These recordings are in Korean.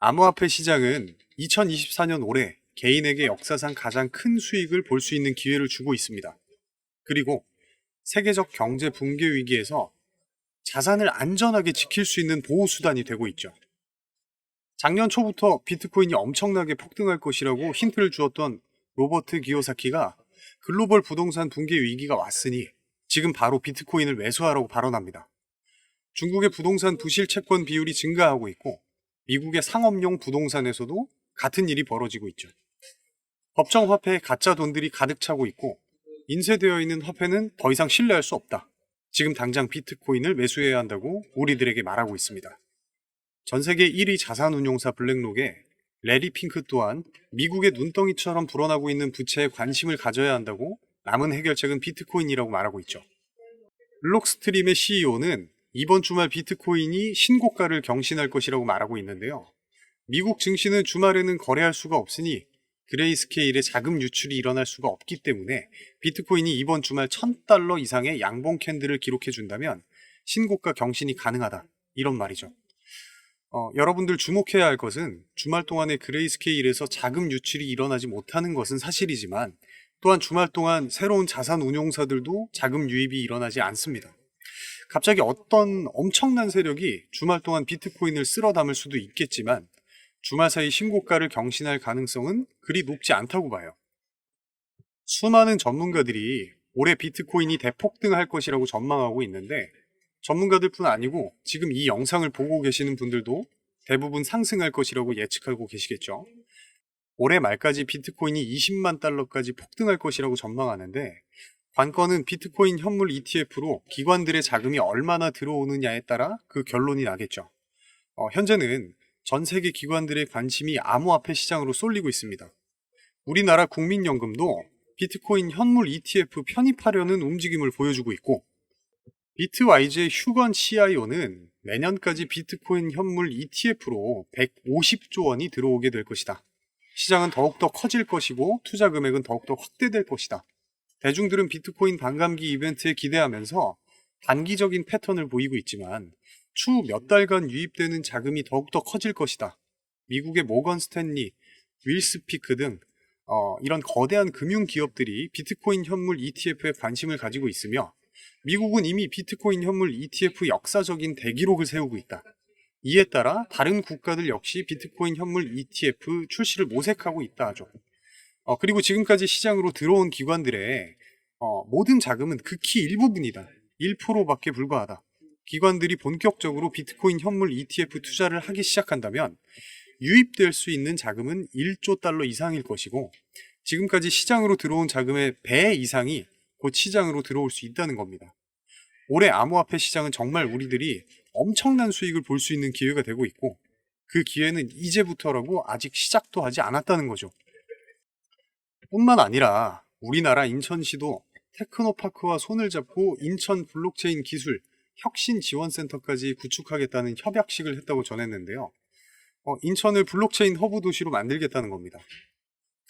암호화폐 시장은 2024년 올해 개인에게 역사상 가장 큰 수익을 볼 수 있는 기회를 주고 있습니다. 그리고 세계적 경제 붕괴 위기에서 자산을 안전하게 지킬 수 있는 보호수단이 되고 있죠. 작년 초부터 비트코인이 엄청나게 폭등할 것이라고 힌트를 주었던 로버트 기요사키가 글로벌 부동산 붕괴 위기가 왔으니 지금 바로 비트코인을 매수하라고 발언합니다. 중국의 부동산 부실 채권 비율이 증가하고 있고 미국의 상업용 부동산에서도 같은 일이 벌어지고 있죠. 법정 화폐에 가짜 돈들이 가득 차고 있고 인쇄되어 있는 화폐는 더 이상 신뢰할 수 없다. 지금 당장 비트코인을 매수해야 한다고 우리들에게 말하고 있습니다. 전 세계 1위 자산운용사 블랙록의 레리 핑크 또한 미국의 눈덩이처럼 불어나고 있는 부채에 관심을 가져야 한다고 남은 해결책은 비트코인이라고 말하고 있죠. 블록스트림의 CEO는 이번 주말 비트코인이 신고가를 경신할 것이라고 말하고 있는데요. 미국 증시는 주말에는 거래할 수가 없으니 그레이스케일의 자금 유출이 일어날 수가 없기 때문에 비트코인이 이번 주말 $1000 이상의 양봉 캔들을 기록해준다면 신고가 경신이 가능하다. 이런 말이죠. 여러분들 주목해야 할 것은 주말 동안에 그레이스케일에서 자금 유출이 일어나지 못하는 것은 사실이지만 또한 주말 동안 새로운 자산 운용사들도 자금 유입이 일어나지 않습니다. 갑자기 어떤 엄청난 세력이 주말 동안 비트코인을 쓸어 담을 수도 있겠지만 주말 사이 신고가를 경신할 가능성은 그리 높지 않다고 봐요. 수많은 전문가들이 올해 비트코인이 대폭등할 것이라고 전망하고 있는데 전문가들뿐 아니고 지금 이 영상을 보고 계시는 분들도 대부분 상승할 것이라고 예측하고 계시겠죠. 올해 말까지 비트코인이 20만 달러까지 폭등할 것이라고 전망하는데 관건은 비트코인 현물 ETF로 기관들의 자금이 얼마나 들어오느냐에 따라 그 결론이 나겠죠. 현재는 전 세계 기관들의 관심이 암호화폐 시장으로 쏠리고 있습니다. 우리나라 국민연금도 비트코인 현물 ETF 편입하려는 움직임을 보여주고 있고 비트와이즈의 휴건 CIO는 내년까지 비트코인 현물 ETF로 150조 원이 들어오게 될 것이다. 시장은 더욱더 커질 것이고 투자 금액은 더욱더 확대될 것이다. 대중들은 비트코인 반감기 이벤트에 기대하면서 단기적인 패턴을 보이고 있지만 추후 몇 달간 유입되는 자금이 더욱더 커질 것이다. 미국의 모건 스탠리, 윌스피크 등 이런 거대한 금융 기업들이 비트코인 현물 ETF에 관심을 가지고 있으며 미국은 이미 비트코인 현물 ETF 역사적인 대기록을 세우고 있다. 이에 따라 다른 국가들 역시 비트코인 현물 ETF 출시를 모색하고 있다 하죠. 그리고 지금까지 시장으로 들어온 기관들의 모든 자금은 극히 일부분이다. 1%밖에 불과하다. 기관들이 본격적으로 비트코인 현물 ETF 투자를 하기 시작한다면 유입될 수 있는 자금은 1조 달러 이상일 것이고 지금까지 시장으로 들어온 자금의 배 이상이 곧 시장으로 들어올 수 있다는 겁니다. 올해 암호화폐 시장은 정말 우리들이 엄청난 수익을 볼 수 있는 기회가 되고 있고 그 기회는 이제부터라고 아직 시작도 하지 않았다는 거죠. 뿐만 아니라 우리나라 인천시도 테크노파크와 손을 잡고 인천 블록체인 기술 혁신 지원센터까지 구축하겠다는 협약식을 했다고 전했는데요. 인천을 블록체인 허브 도시로 만들겠다는 겁니다.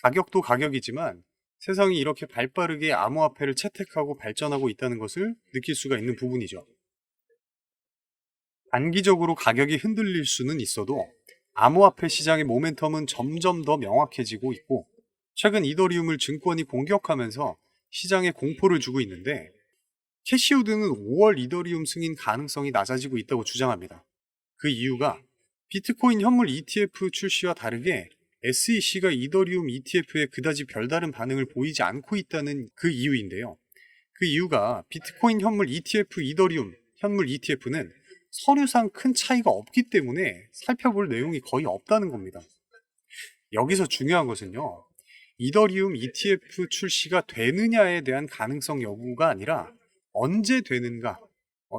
가격도 가격이지만 세상이 이렇게 발빠르게 암호화폐를 채택하고 발전하고 있다는 것을 느낄 수가 있는 부분이죠. 단기적으로 가격이 흔들릴 수는 있어도 암호화폐 시장의 모멘텀은 점점 더 명확해지고 있고 최근 이더리움을 증권이 공격하면서 시장에 공포를 주고 있는데 캐시우드는 5월 이더리움 승인 가능성이 낮아지고 있다고 주장합니다. 그 이유가 비트코인 현물 ETF 출시와 다르게 SEC가 이더리움 ETF에 그다지 별다른 반응을 보이지 않고 있다는 그 이유인데요. 그 이유가 비트코인 현물 ETF 이더리움 현물 ETF는 서류상 큰 차이가 없기 때문에 살펴볼 내용이 거의 없다는 겁니다. 여기서 중요한 것은요. 이더리움 ETF 출시가 되느냐에 대한 가능성 여부가 아니라 언제 되는가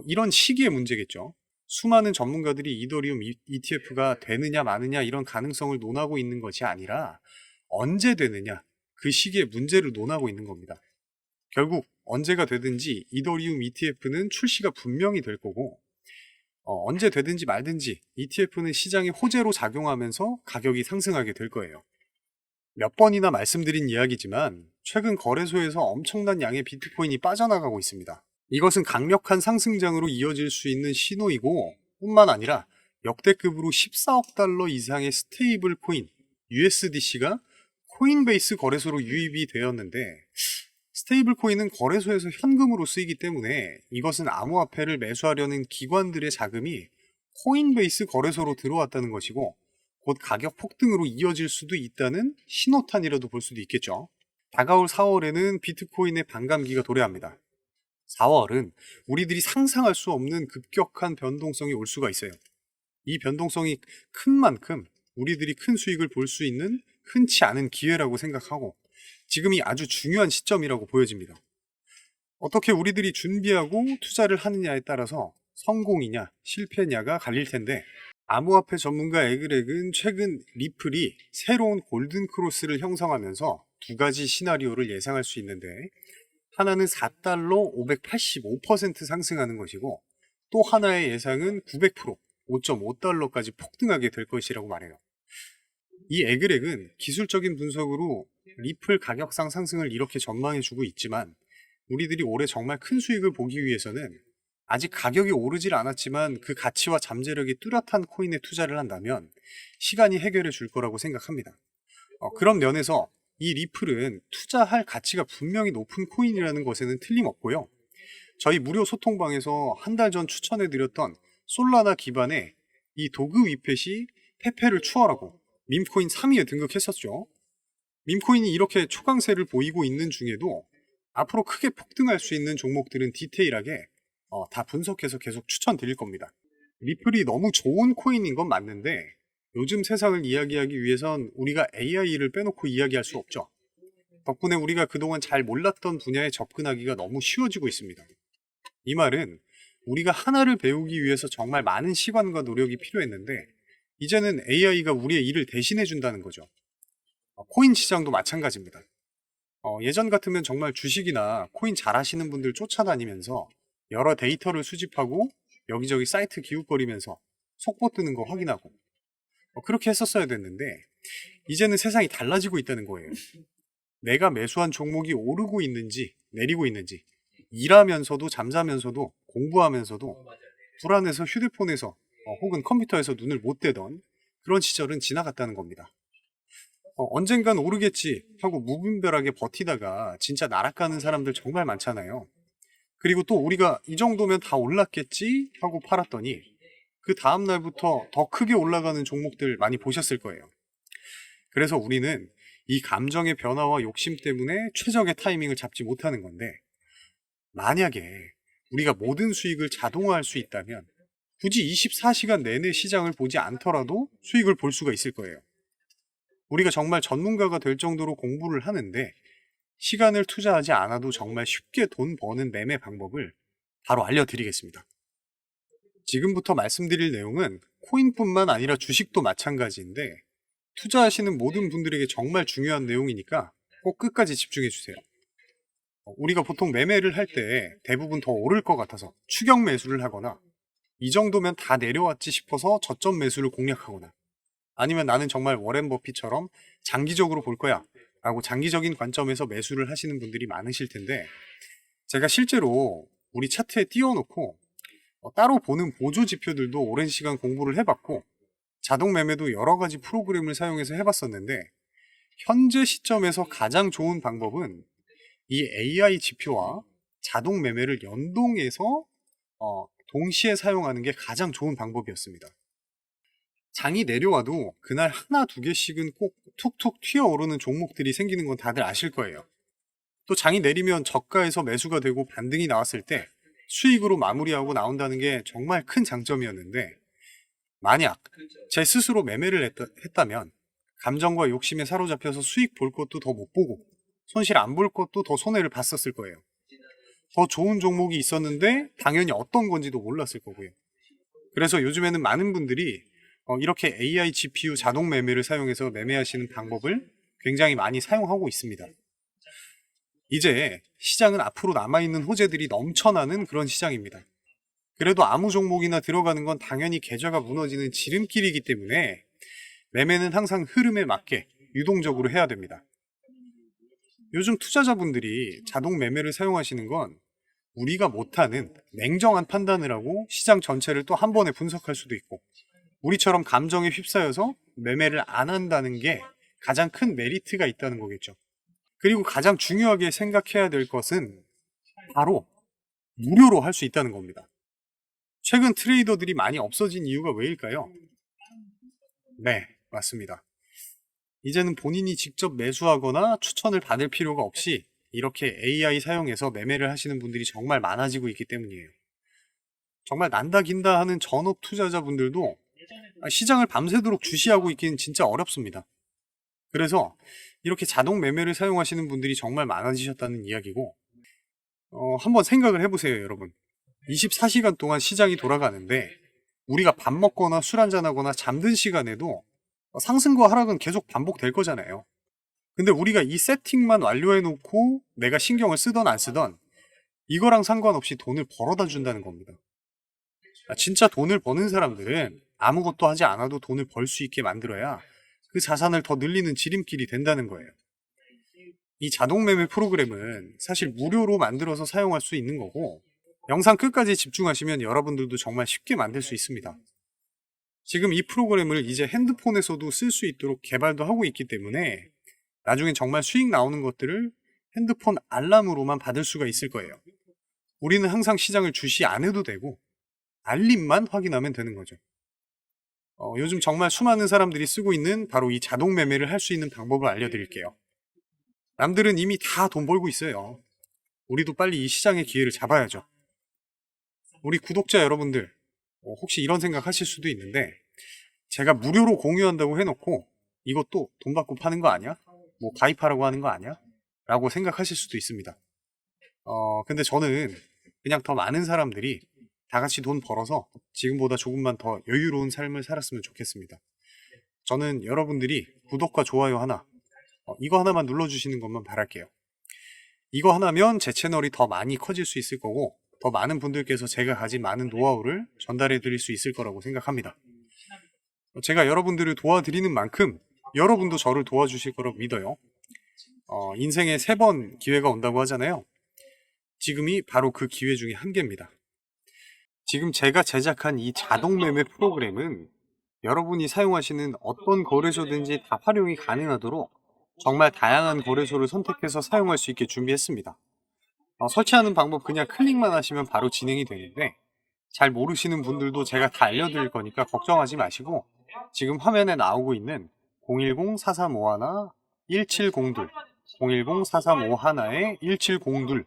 이런 시기의 문제겠죠. 수많은 전문가들이 이더리움 ETF가 되느냐 마느냐 이런 가능성을 논하고 있는 것이 아니라 언제 되느냐 그 시기의 문제를 논하고 있는 겁니다. 결국 언제가 되든지 이더리움 ETF는 출시가 분명히 될 거고 언제 되든지 말든지 ETF는 시장의 호재로 작용하면서 가격이 상승하게 될 거예요. 몇 번이나 말씀드린 이야기지만 최근 거래소에서 엄청난 양의 비트코인이 빠져나가고 있습니다. 이것은 강력한 상승장으로 이어질 수 있는 신호이고 뿐만 아니라 역대급으로 14억 달러 이상의 스테이블 코인 USDC가 코인베이스 거래소로 유입이 되었는데, 스테이블 코인은 거래소에서 현금으로 쓰이기 때문에 이것은 암호화폐를 매수하려는 기관들의 자금이 코인베이스 거래소로 들어왔다는 것이고, 곧 가격 폭등으로 이어질 수도 있다는 신호탄이라도 볼 수도 있겠죠. 다가올 4월에는 비트코인의 반감기가 도래합니다. 4월은 우리들이 상상할 수 없는 급격한 변동성이 올 수가 있어요. 이 변동성이 큰 만큼 우리들이 큰 수익을 볼 수 있는 흔치 않은 기회라고 생각하고, 지금이 아주 중요한 시점이라고 보여집니다. 어떻게 우리들이 준비하고 투자를 하느냐에 따라서 성공이냐 실패냐가 갈릴 텐데, 암호화폐 전문가 에그렉은 최근 리플이 새로운 골든 크로스를 형성하면서 두 가지 시나리오를 예상할 수 있는데, 하나는 4달러 585% 상승하는 것이고, 또 하나의 예상은 900%, 5.5달러까지 폭등하게 될 것이라고 말해요. 이 에그렉은 기술적인 분석으로 리플 가격상 상승을 이렇게 전망해주고 있지만, 우리들이 올해 정말 큰 수익을 보기 위해서는 아직 가격이 오르질 않았지만 그 가치와 잠재력이 뚜렷한 코인에 투자를 한다면 시간이 해결해 줄 거라고 생각합니다. 그런 면에서 이 리플은 투자할 가치가 분명히 높은 코인이라는 것에는 틀림없고요. 저희 무료 소통방에서 한 달 전 추천해드렸던 솔라나 기반의 이 도그 위펫이 페페를 추월하고 밈코인 3위에 등극했었죠. 밈코인이 이렇게 초강세를 보이고 있는 중에도 앞으로 크게 폭등할 수 있는 종목들은 디테일하게 다 분석해서 계속 추천드릴 겁니다. 리플이 너무 좋은 코인인 건 맞는데, 요즘 세상을 이야기하기 위해선 우리가 AI를 빼놓고 이야기할 수 없죠. 덕분에 우리가 그동안 잘 몰랐던 분야에 접근하기가 너무 쉬워지고 있습니다. 이 말은 우리가 하나를 배우기 위해서 정말 많은 시간과 노력이 필요했는데, 이제는 AI가 우리의 일을 대신해 준다는 거죠. 코인 시장도 마찬가지입니다. 예전 같으면 정말 주식이나 코인 잘 하시는 분들 쫓아다니면서 여러 데이터를 수집하고 여기저기 사이트 기웃거리면서 속보 뜨는 거 확인하고 그렇게 했었어야 됐는데, 이제는 세상이 달라지고 있다는 거예요. 내가 매수한 종목이 오르고 있는지 내리고 있는지, 일하면서도 잠자면서도 공부하면서도 불안해서 휴대폰에서 혹은 컴퓨터에서 눈을 못 떼던 그런 시절은 지나갔다는 겁니다. 언젠간 오르겠지 하고 무분별하게 버티다가 진짜 날아가는 사람들 정말 많잖아요. 그리고 또 우리가 이 정도면 다 올랐겠지 하고 팔았더니 그 다음 날부터 더 크게 올라가는 종목들 많이 보셨을 거예요. 그래서 우리는 이 감정의 변화와 욕심 때문에 최적의 타이밍을 잡지 못하는 건데, 만약에 우리가 모든 수익을 자동화할 수 있다면 굳이 24시간 내내 시장을 보지 않더라도 수익을 볼 수가 있을 거예요. 우리가 정말 전문가가 될 정도로 공부를 하는데 시간을 투자하지 않아도 정말 쉽게 돈 버는 매매 방법을 바로 알려드리겠습니다. 지금부터 말씀드릴 내용은 코인뿐만 아니라 주식도 마찬가지인데, 투자하시는 모든 분들에게 정말 중요한 내용이니까 꼭 끝까지 집중해 주세요. 우리가 보통 매매를 할 때 대부분 더 오를 것 같아서 추격 매수를 하거나, 이 정도면 다 내려왔지 싶어서 저점 매수를 공략하거나, 아니면 나는 정말 워렌 버핏처럼 장기적으로 볼 거야 라고 장기적인 관점에서 매수를 하시는 분들이 많으실 텐데, 제가 실제로 우리 차트에 띄워놓고 따로 보는 보조 지표들도 오랜 시간 공부를 해봤고, 자동 매매도 여러 가지 프로그램을 사용해서 해봤었는데, 현재 시점에서 가장 좋은 방법은 이 AI 지표와 자동 매매를 연동해서 동시에 사용하는 게 가장 좋은 방법이었습니다. 장이 내려와도 그날 하나 두 개씩은 꼭 툭툭 튀어오르는 종목들이 생기는 건 다들 아실 거예요. 또 장이 내리면 저가에서 매수가 되고 반등이 나왔을 때 수익으로 마무리하고 나온다는 게 정말 큰 장점이었는데, 만약 제 스스로 매매를 했다면 감정과 욕심에 사로잡혀서 수익 볼 것도 더 못 보고 손실 안 볼 것도 더 손해를 봤었을 거예요. 더 좋은 종목이 있었는데 당연히 어떤 건지도 몰랐을 거고요. 그래서 요즘에는 많은 분들이 이렇게 AI GPU 자동 매매를 사용해서 매매하시는 방법을 굉장히 많이 사용하고 있습니다. 이제 시장은 앞으로 남아있는 호재들이 넘쳐나는 그런 시장입니다. 그래도 아무 종목이나 들어가는 건 당연히 계좌가 무너지는 지름길이기 때문에 매매는 항상 흐름에 맞게 유동적으로 해야 됩니다. 요즘 투자자분들이 자동 매매를 사용하시는 건 우리가 못하는 냉정한 판단을 하고 시장 전체를 또 한 번에 분석할 수도 있고, 우리처럼 감정에 휩싸여서 매매를 안 한다는 게 가장 큰 메리트가 있다는 거겠죠. 그리고 가장 중요하게 생각해야 될 것은 바로 무료로 할 수 있다는 겁니다. 최근 트레이더들이 많이 없어진 이유가 왜일까요? 네, 맞습니다. 이제는 본인이 직접 매수하거나 추천을 받을 필요가 없이 이렇게 AI 사용해서 매매를 하시는 분들이 정말 많아지고 있기 때문이에요. 정말 난다 긴다 하는 전업 투자자분들도 시장을 밤새도록 주시하고 있기는 진짜 어렵습니다. 그래서 이렇게 자동 매매를 사용하시는 분들이 정말 많아지셨다는 이야기고, 한번 생각을 해보세요, 여러분. 24시간 동안 시장이 돌아가는데 우리가 밥 먹거나 술 한잔하거나 잠든 시간에도 상승과 하락은 계속 반복될 거잖아요. 근데 우리가 이 세팅만 완료해 놓고 내가 신경을 쓰던 안 쓰던 이거랑 상관없이 돈을 벌어다 준다는 겁니다. 진짜 돈을 버는 사람들은 아무것도 하지 않아도 돈을 벌 수 있게 만들어야 그 자산을 더 늘리는 지름길이 된다는 거예요. 이 자동 매매 프로그램은 사실 무료로 만들어서 사용할 수 있는 거고, 영상 끝까지 집중하시면 여러분들도 정말 쉽게 만들 수 있습니다. 지금 이 프로그램을 이제 핸드폰에서도 쓸 수 있도록 개발도 하고 있기 때문에 나중엔 정말 수익 나오는 것들을 핸드폰 알람으로만 받을 수가 있을 거예요. 우리는 항상 시장을 주시 안 해도 되고 알림만 확인하면 되는 거죠. 요즘 정말 수많은 사람들이 쓰고 있는 바로 이 자동 매매를 할 수 있는 방법을 알려드릴게요. 남들은 이미 다 돈 벌고 있어요. 우리도 빨리 이 시장의 기회를 잡아야죠. 우리 구독자 여러분들, 혹시 이런 생각 하실 수도 있는데, 제가 무료로 공유한다고 해놓고 이것도 돈 받고 파는 거 아니야? 뭐 가입하라고 하는 거 아니야? 라고 생각하실 수도 있습니다. 근데 저는 그냥 더 많은 사람들이 다 같이 돈 벌어서 지금보다 조금만 더 여유로운 삶을 살았으면 좋겠습니다. 저는 여러분들이 구독과 좋아요 하나, 이거 하나만 눌러주시는 것만 바랄게요. 이거 하나면 제 채널이 더 많이 커질 수 있을 거고, 더 많은 분들께서 제가 가진 많은 노하우를 전달해 드릴 수 있을 거라고 생각합니다. 제가 여러분들을 도와드리는 만큼 여러분도 저를 도와주실 거라고 믿어요. 인생에 3번 기회가 온다고 하잖아요. 지금이 바로 그 기회 중에 한 개입니다. 지금 제가 제작한 이 자동 매매 프로그램은 여러분이 사용하시는 어떤 거래소든지 다 활용이 가능하도록 정말 다양한 거래소를 선택해서 사용할 수 있게 준비했습니다. 설치하는 방법 그냥 클릭만 하시면 바로 진행이 되는데, 잘 모르시는 분들도 제가 다 알려드릴 거니까 걱정하지 마시고 지금 화면에 나오고 있는 010-4351-1702 010-4351-1702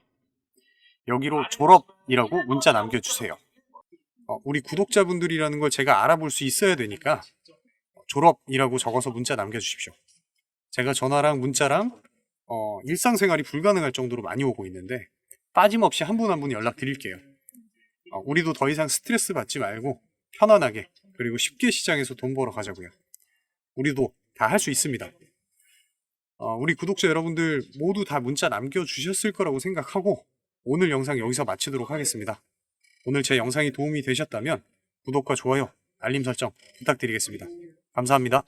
여기로 졸업이라고 문자 남겨주세요. 우리 구독자분들이라는 걸 제가 알아볼 수 있어야 되니까 졸업이라고 적어서 문자 남겨주십시오. 제가 전화랑 문자랑 일상생활이 불가능할 정도로 많이 오고 있는데 빠짐없이 한 분 한 분 연락드릴게요. 우리도 더 이상 스트레스 받지 말고 편안하게 그리고 쉽게 시장에서 돈 벌어 가자고요. 우리도 다 할 수 있습니다. 우리 구독자 여러분들 모두 다 문자 남겨주셨을 거라고 생각하고 오늘 영상 여기서 마치도록 하겠습니다. 오늘 제 영상이 도움이 되셨다면 구독과 좋아요, 알림 설정 부탁드리겠습니다. 감사합니다.